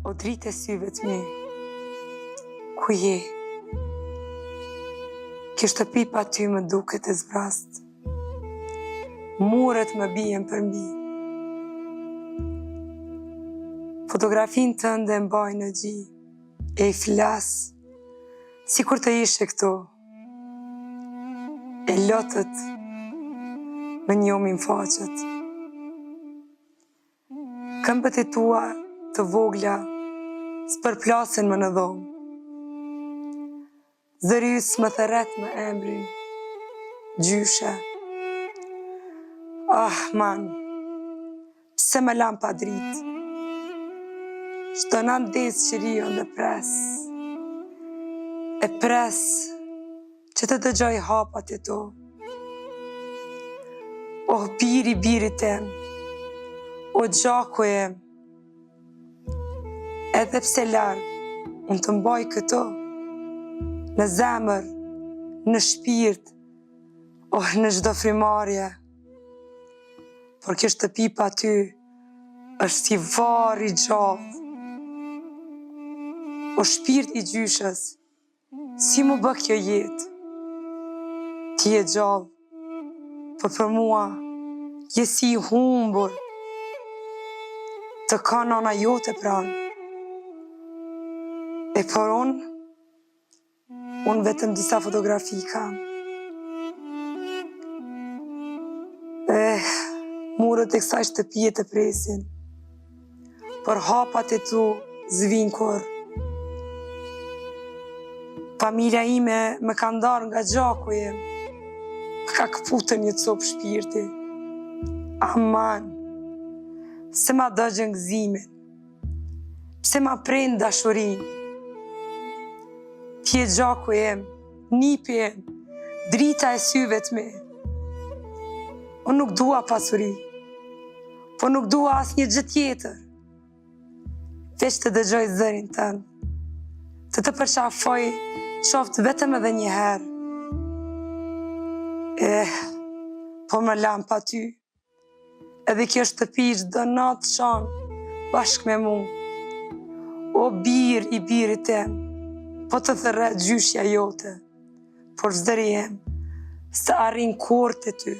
O dritë e syve të mi, ku je? Kjo shtëpi pa ty më duket e zbrast, muret më bien për mbi. Fotografin tënde mbaj në gji, e i flas, si kur të ishe këto. E lotët më njomin faqet. Këmbët e tua të vogla s'përplasin më në dhomë. Zërys më thëret më emrin, gjyshe. Ah, man, pse më lam pa dritë? Shtonan des qirion dhe pres. E pres që të dëgjoj hapat e to. Oh, biri tem, o gjako em, edhe pse larg, unë të mbaj këto, në zemër, në shpirt, oh, në çdo frimarje. Por kjo shtëpi pa ty, është si varr i gjallë. O shpirt i gjyshës, si mu bë kjo jetë? Ti je gjallë, por për mua, je si i humbur, të ka nana jote pranë. E por unë vetëm disa fotografi kam. Murët e kësaj shtëpije të presin, por hapat e tu zvin kur. Familja ime më ka ndarë nga gjaku jem, më ka këputën një copë shpirti. Aman, se ma dëgjën gëzimin, pse ma prejnë dashurin. Ti je gjaku jem, nipi jem, drita e syve të mi. Unë nuk dua pasuri, po nuk dua as një gjë tjetër. Veç të dëgjoj zërin tënë, të përshafoj qoftë vetëm edhe një herë. Po më lam pa ty, edhe kjo shtëpi çdo natë qanë bashkë me mu. O bir i birit tem, po të thërret gjyshja jote, por zëri jem, se arrin kurrë të ty.